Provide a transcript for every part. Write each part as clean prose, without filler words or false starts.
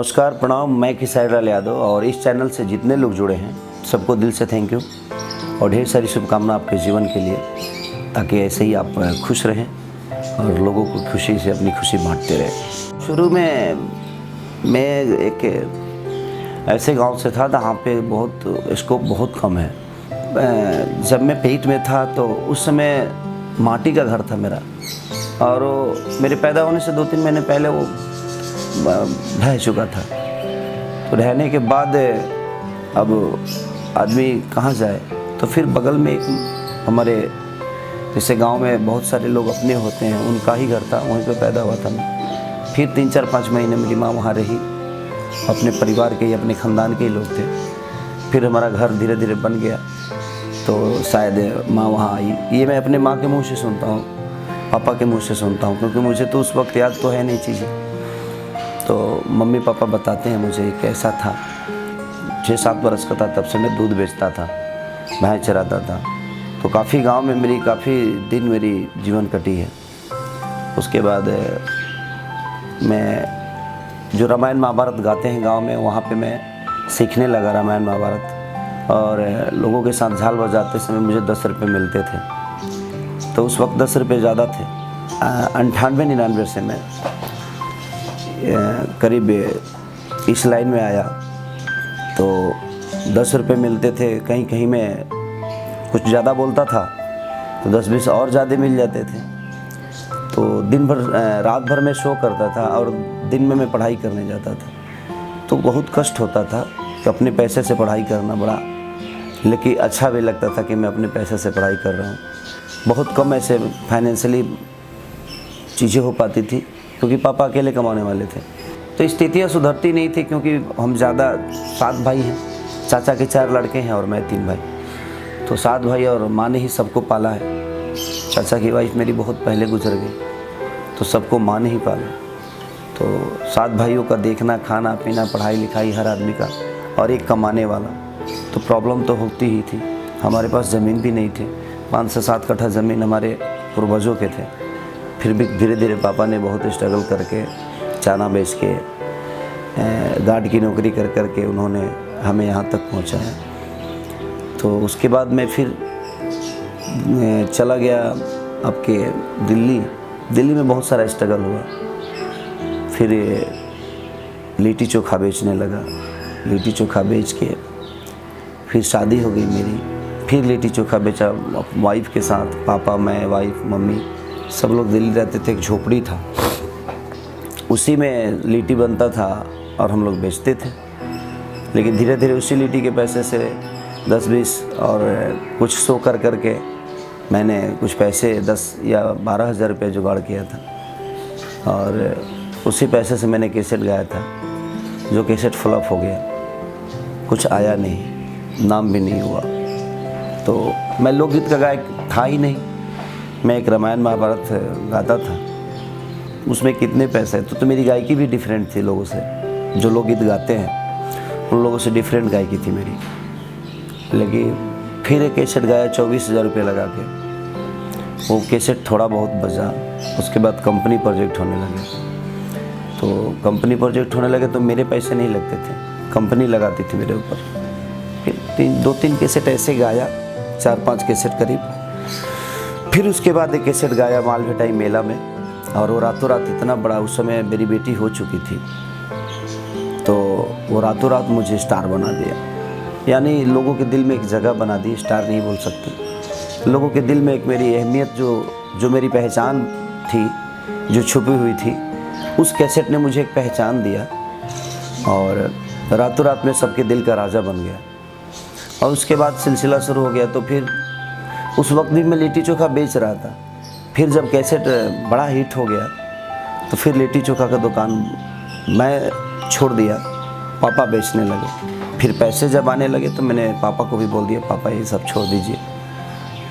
नमस्कार, प्रणाम। मैं किसाईलाल यादव और इस चैनल से जितने लोग जुड़े हैं सबको दिल से थैंक यू और ढेर सारी शुभकामना आपके जीवन के लिए, ताकि ऐसे ही आप खुश रहें और लोगों को खुशी से अपनी खुशी बांटते रहें। शुरू में मैं एक ऐसे गांव से था जहाँ पे बहुत स्कोप बहुत कम है। जब मैं पेट में था तो उस समय माटी का घर था मेरा, और मेरे पैदा होने से 2-3 महीने पहले वो ढह चुका था। तो रहने के बाद अब आदमी कहाँ जाए, तो फिर बगल में एक हमारे जैसे गांव में बहुत सारे लोग अपने होते हैं, उनका ही घर था, वहीं पे पैदा हुआ था मैं। फिर 3-4-5 महीने मेरी माँ वहाँ रही, अपने परिवार के ही, अपने ख़ानदान के ही लोग थे। फिर हमारा घर धीरे धीरे बन गया, तो शायद माँ वहाँ आई। ये मैं अपने माँ के मुँह से सुनता हूँ, पापा के मुँह से सुनता हूँ, क्योंकि मुझे तो उस वक्त याद तो है नहीं चीज़ें। तो मम्मी पापा बताते हैं मुझे कैसा था। 6-7 वर्ष का था तब से मैं दूध बेचता था, भैंस चराता था। तो काफ़ी गांव में मेरी काफ़ी दिन मेरी जीवन कटी है। उसके बाद मैं जो रामायण महाभारत गाते हैं गांव में, वहाँ पे मैं सीखने लगा रामायण महाभारत। और लोगों के साथ झाल बजाते समय मुझे 10 रुपये मिलते थे। तो उस वक्त 10 रुपये ज़्यादा थे। 98-99 से मैं करीब इस लाइन में आया, तो 10 रुपये मिलते थे। कहीं कहीं मैं कुछ ज़्यादा बोलता था तो 10-20 और ज़्यादा मिल जाते थे। तो दिन भर रात भर मैं शो करता था और दिन में मैं पढ़ाई करने जाता था। तो बहुत कष्ट होता था कि अपने पैसे से पढ़ाई करना बड़ा, लेकिन अच्छा भी लगता था कि मैं अपने पैसे से पढ़ाई कर रहा हूँ। बहुत कम ऐसे फाइनेंशियली चीज़ें हो पाती थी, क्योंकि पापा अकेले कमाने वाले थे। तो स्थितियाँ सुधरती नहीं थी, क्योंकि हम ज़्यादा 7 भाई हैं, चाचा के 4 लड़के हैं और मैं 3 भाई। तो 7 भाई और माँ ने ही सबको पाला है। चाचा की वाइफ मेरी बहुत पहले गुजर गई, तो सबको माँ ने ही पाला। तो 7 भाइयों का देखना, खाना पीना, पढ़ाई लिखाई हर आदमी का, और एक कमाने वाला, तो प्रॉब्लम तो होती ही थी। हमारे पास ज़मीन भी नहीं थी। 5 से 7 कट्ठा ज़मीन हमारे पूर्वजों के थे। फिर भी धीरे धीरे पापा ने बहुत स्ट्रगल करके, चाना बेच के, गार्ड की नौकरी कर करके उन्होंने हमें यहाँ तक पहुँचाया। तो उसके बाद मैं फिर चला गया आपके दिल्ली में बहुत सारा स्ट्रगल हुआ। फिर लिट्टी चोखा बेचने लगा। लिट्टी चोखा बेच के फिर शादी हो गई मेरी। फिर लिट्टी चोखा बेचा वाइफ के साथ, पापा, मैं, वाइफ, मम्मी, सब लोग दिल्ली रहते थे। एक झोपड़ी था, उसी में लिट्टी बनता था और हम लोग बेचते थे। लेकिन धीरे धीरे उसी लिट्टी के पैसे से 10-20 और कुछ शो कर करके मैंने कुछ पैसे 10 या 12 हज़ार रुपये जुगाड़ किया था। और उसी पैसे से मैंने कैसेट गाया था, जो कैसेट फ्लॉप हो गया, कुछ आया नहीं, नाम भी नहीं हुआ। तो मैं लोकगीत का गायक था ही नहीं। मैं एक रामायण महाभारत गाता था, उसमें कितने पैसे, तो मेरी गायकी भी डिफरेंट थी लोगों से। जो लोग गीत गाते हैं उन लोगों से डिफरेंट गायकी थी मेरी। लेकिन फिर एक कैसेट गाया 24,000 रुपये लगा के। वो कैसेट थोड़ा बहुत बजा। उसके बाद कंपनी प्रोजेक्ट होने लगे। तो कंपनी प्रोजेक्ट होने लगे तो मेरे पैसे नहीं लगते थे, कंपनी लगाती थी मेरे ऊपर। फिर 2-3 कैसेट ऐसे गाया, 4-5 कैसेट करीब। फिर उसके बाद एक कैसेट गाया मालभेटाई मेला में, और वो रातों रात इतना बड़ा, उस समय मेरी बेटी हो चुकी थी, तो वो रातों रात मुझे स्टार बना दिया। यानी लोगों के दिल में एक जगह बना दी, स्टार नहीं बोल सकते, लोगों के दिल में एक मेरी अहमियत, जो मेरी पहचान थी, जो छुपी हुई थी, उस कैसेट ने मुझे एक पहचान दिया। और रातों रात में सबके दिल का राजा बन गया। और उसके बाद सिलसिला शुरू हो गया। तो फिर उस वक्त भी मैं लिट्टी चोखा बेच रहा था। फिर जब कैसेट बड़ा हिट हो गया तो फिर लिट्टी चोखा का दुकान मैं छोड़ दिया, पापा बेचने लगे। फिर पैसे जब आने लगे तो मैंने पापा को भी बोल दिया, पापा ये सब छोड़ दीजिए।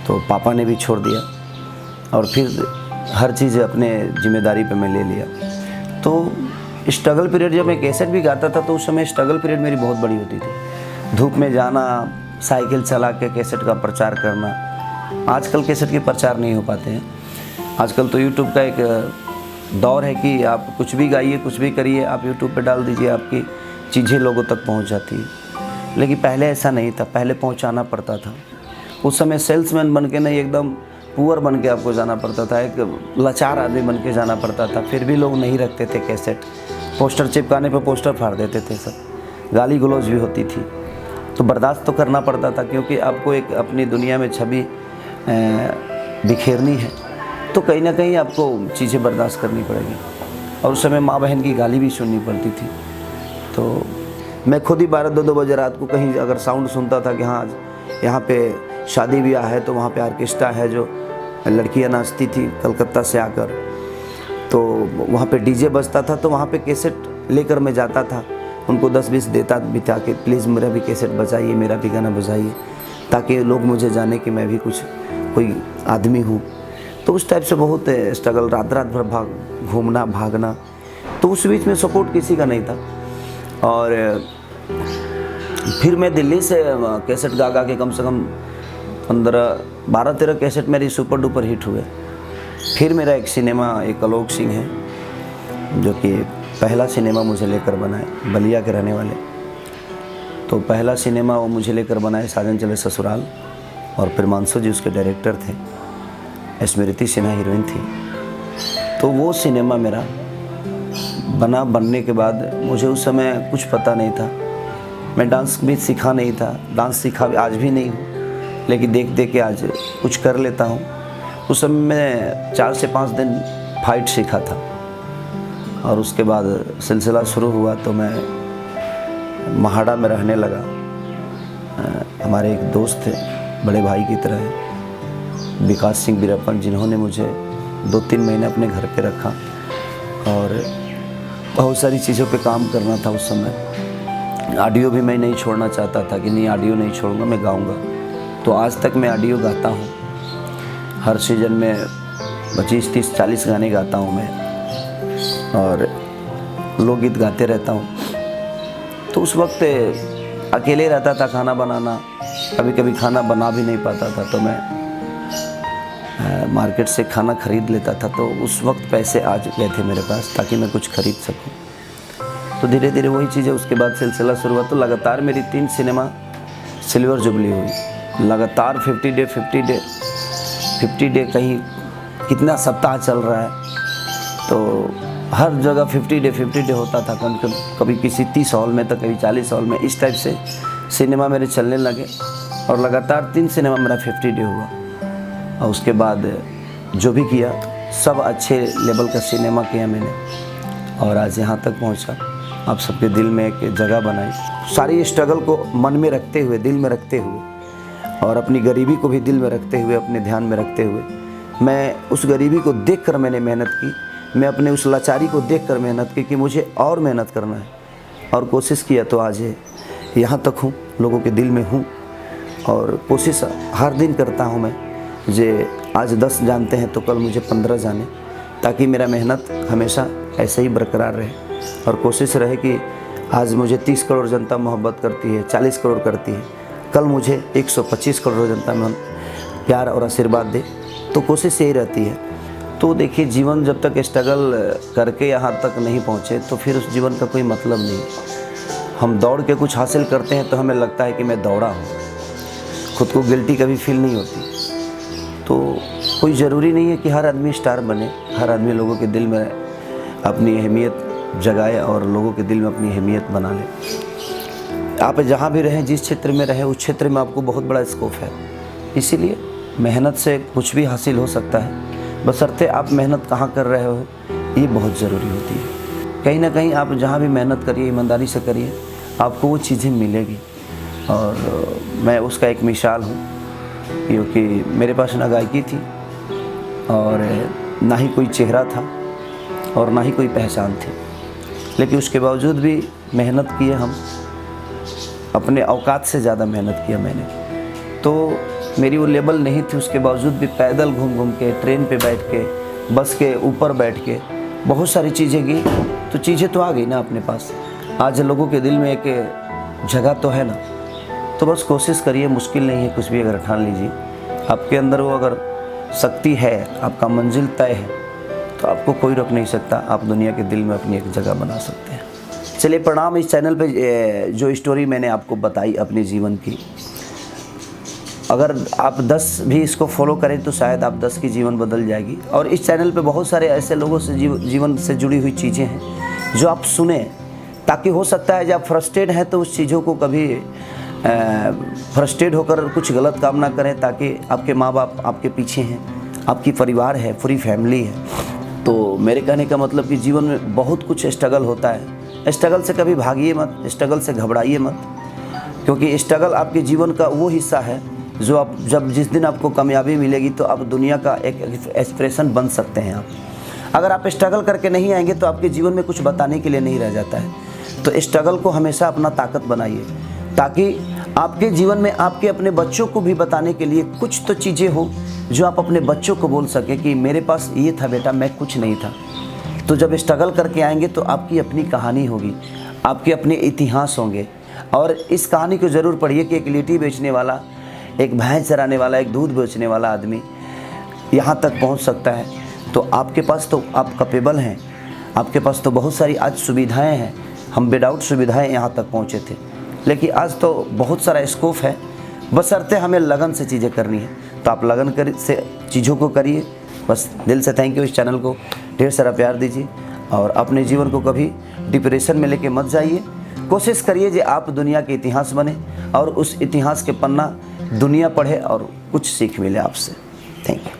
तो पापा ने भी छोड़ दिया, और फिर हर चीज़ अपने जिम्मेदारी पे मैं ले लिया। तो स्ट्रगल पीरियड, जब मैं कैसेट भी गाता था तो उस समय स्ट्रगल पीरियड मेरी बहुत बड़ी होती थी। धूप में जाना, साइकिल चला के कैसेट का प्रचार करना। आजकल कैसेट के प्रचार नहीं हो पाते हैं। आजकल तो यूट्यूब का एक दौर है कि आप कुछ भी गाइए, कुछ भी करिए, आप यूट्यूब पे डाल दीजिए, आपकी चीज़ें लोगों तक पहुंच जाती है। लेकिन पहले ऐसा नहीं था, पहले पहुंचाना पड़ता था। उस समय सेल्समैन बन के नहीं, एकदम पुअर बन के आपको जाना पड़ता था, एक लाचार आदमी बन के जाना पड़ता था। फिर भी लोग नहीं रखते थे कैसेट, पोस्टर चिपकाने पे पोस्टर फाड़ देते थे सब, गाली गलौज भी होती थी। तो बर्दाश्त तो करना पड़ता था, क्योंकि आपको एक अपनी दुनिया में छवि बिखेरनी है, तो कहीं ना कहीं आपको चीज़ें बर्दाश्त करनी पड़ेगी। और उस समय माँ बहन की गाली भी सुननी पड़ती थी। तो मैं खुद ही 12-2 बजे रात को कहीं अगर साउंड सुनता था कि हाँ आज यहाँ पे शादी ब्याह है, तो वहाँ पे ऑर्केस्ट्रा है, जो लड़कियाँ नाचती थी कलकत्ता से आकर, तो वहाँ पे डीजे बजता था, तो वहाँ पे कैसेट लेकर मैं जाता था, उनको 10-20 देता बिता के, प्लीज़ मेरा भी कैसेट बजाइए, मेरा भी गाना बजाइए, ताकि लोग मुझे जाने कि मैं भी कुछ कोई आदमी हूँ। तो उस टाइप से बहुत स्ट्रगल, रात रात भर घूमना भागना। तो उस बीच में सपोर्ट किसी का नहीं था। और फिर मैं दिल्ली से कैसेट गा के कम से कम 12-13 कैसेट मेरी सुपर डुपर हिट हुए। फिर मेरा एक सिनेमा, एक आलोक सिंह है जो कि पहला सिनेमा मुझे लेकर बनाए, बलिया के रहने वाले। तो पहला सिनेमा वो मुझे लेकर बनाए, साजन चले ससुराल, और प्रेमांशु जी उसके डायरेक्टर थे, स्मृति सिन्हा हीरोइन थी। तो वो सिनेमा मेरा बनने के बाद मुझे उस समय कुछ पता नहीं था, मैं डांस भी सीखा नहीं था, डांस सीखा आज भी नहीं हूँ, लेकिन देख देख के आज कुछ कर लेता हूँ। उस समय मैं 4 से 5 दिन फाइट सीखा था, और उसके बाद सिलसिला शुरू हुआ तो मैं महाड़ा में रहने लगा। हमारे एक दोस्त थे, बड़े भाई की तरह है, विकास सिंह बीरप्पन, जिन्होंने मुझे 2-3 महीने अपने घर पे रखा, और बहुत सारी चीज़ों पे काम करना था उस समय। ऑडियो भी मैं नहीं छोड़ना चाहता था कि नहीं ऑडियो नहीं छोड़ूंगा, मैं गाऊंगा। तो आज तक मैं ऑडियो गाता हूँ, हर सीज़न में 25, 30, 40 गाने गाता हूँ मैं, और लोकगीत गाते रहता हूँ। तो उस वक्त अकेले रहता था, खाना बनाना, कभी कभी खाना बना भी नहीं पाता था, तो मैं मार्केट से खाना ख़रीद लेता था। तो उस वक्त पैसे आ गए थे मेरे पास ताकि मैं कुछ ख़रीद सकूं। तो धीरे धीरे वही चीज़ें, उसके बाद सिलसिला शुरू हुआ। तो लगातार मेरी 3 सिनेमा सिल्वर जुबली हुई, लगातार 50 डे कहीं कितना सप्ताह चल रहा है, तो हर जगह 50 डे होता था। कभी किसी 30 हॉल में, तो कभी 40 हॉल में, इस टाइप से सिनेमा मेरे चलने लगे, और लगातार 3 सिनेमा मेरा 50 डे हुआ। और उसके बाद जो भी किया सब अच्छे लेवल का सिनेमा किया मैंने, और आज यहाँ तक पहुँचा, आप सबके दिल में एक जगह बनाई। सारी स्ट्रगल को मन में रखते हुए, दिल में रखते हुए, और अपनी गरीबी को भी दिल में रखते हुए, अपने ध्यान में रखते हुए, मैं उस गरीबी को देखकर मैंने मेहनत की, मैं अपने उस लाचारी को देखकर मेहनत की कि मुझे और मेहनत करना है, और कोशिश किया तो आज यहाँ तक हूँ, लोगों के दिल में हूँ। और कोशिश हर दिन करता हूँ मैं, जे आज 10 जानते हैं तो कल मुझे 15 जाने, ताकि मेरा मेहनत हमेशा ऐसे ही बरकरार रहे, और कोशिश रहे कि आज मुझे 30 करोड़ जनता मोहब्बत करती है, 40 करोड़ करती है, कल मुझे 125 करोड़ जनता में प्यार और आशीर्वाद दे। तो कोशिश यही रहती है। तो देखिए, जीवन जब तक स्ट्रगल करके यहाँ तक नहीं पहुँचे तो फिर उस जीवन का कोई मतलब नहीं। हम दौड़ के कुछ हासिल करते हैं तो हमें लगता है कि मैं दौड़ा हूँ, खुद को गिल्टी कभी फील नहीं होती। तो कोई ज़रूरी नहीं है कि हर आदमी स्टार बने, हर आदमी लोगों के दिल में अपनी अहमियत जगाए और लोगों के दिल में अपनी अहमियत बना ले। आप जहाँ भी रहें, जिस क्षेत्र में रहें, उस क्षेत्र में आपको बहुत बड़ा स्कोप है। इसीलिए मेहनत से कुछ भी हासिल हो सकता है, बशर्ते आप मेहनत कहाँ कर रहे हो, ये बहुत ज़रूरी होती है। कहीं ना कहीं आप जहाँ भी मेहनत करिए, ईमानदारी से करिए, आपको वो चीज़ें मिलेगी। और मैं उसका एक मिसाल हूँ, क्योंकि मेरे पास ना गायकी थी और ना ही कोई चेहरा था और ना ही कोई पहचान थी, लेकिन उसके बावजूद भी मेहनत किए हम, अपने औकात से ज़्यादा मेहनत किया मैंने। तो मेरी वो लेवल नहीं थी, उसके बावजूद भी पैदल घूम घूम के, ट्रेन पे बैठ के, बस के ऊपर बैठ के बहुत सारी चीज़ें की, तो चीज़ें तो आ गई ना अपने पास। आज लोगों के दिल में एक जगह तो है ना। तो बस कोशिश करिए, मुश्किल नहीं है कुछ भी, अगर ठान लीजिए आपके अंदर वो अगर शक्ति है, आपका मंजिल तय है, तो आपको कोई रोक नहीं सकता, आप दुनिया के दिल में अपनी एक जगह बना सकते हैं। चलिए प्रणाम। इस चैनल पे जो स्टोरी मैंने आपको बताई अपने जीवन की, अगर आप 10 भी इसको फॉलो करें तो शायद आप 10 की जीवन बदल जाएगी। और इस चैनल पे बहुत सारे ऐसे लोगों से जीवन से जुड़ी हुई चीज़ें हैं जो आप सुने, ताकि हो सकता है जब आप फ्रस्ट्रेट हैं तो उस चीज़ों को कभी फ्रस्ट्रेट होकर कुछ गलत काम ना करें, ताकि आपके माँ बाप आपके पीछे हैं, आपकी परिवार है, पूरी फैमिली है। तो मेरे कहने का मतलब कि जीवन में बहुत कुछ स्ट्रगल होता है। स्ट्रगल से कभी भागिए मत, स्ट्रगल से घबराइए मत, क्योंकि स्ट्रगल आपके जीवन का वो हिस्सा है जो आप जिस दिन आपको कामयाबी मिलेगी तो आप दुनिया का एक एक्सप्रेशन बन सकते हैं। आप अगर आप स्ट्रगल करके नहीं आएंगे तो आपके जीवन में कुछ बताने के लिए नहीं रह जाता है। तो स्ट्रगल को हमेशा अपना ताकत बनाइए, ताकि आपके जीवन में आपके अपने बच्चों को भी बताने के लिए कुछ तो चीज़ें हो जो आप अपने बच्चों को बोल सके कि मेरे पास ये था बेटा, मैं कुछ नहीं था। तो जब स्ट्रगल करके आएंगे तो आपकी अपनी कहानी होगी, आपके अपने इतिहास होंगे। और इस कहानी को ज़रूर पढ़िए कि एक लिट्टी बेचने वाला, एक भैंस चराने वाला, एक दूध बेचने वाला आदमी यहाँ तक पहुँच सकता है। तो आपके पास तो आप कैपेबल हैं, आपके पास तो बहुत सारी आज सुविधाएं हैं। हम विदाउट सुविधाएं यहाँ तक पहुँचे थे, लेकिन आज तो बहुत सारा स्कोप है, बशर्ते हमें लगन से चीज़ें करनी है। तो आप लगन से चीज़ों को करिए। बस दिल से थैंक यू। इस चैनल को ढेर सारा प्यार दीजिए और अपने जीवन को कभी डिप्रेशन में लेके मत जाइए। कोशिश करिए कि आप दुनिया के इतिहास बने और उस इतिहास के पन्ना दुनिया पढ़े और कुछ सीख मिले आपसे। Thank you.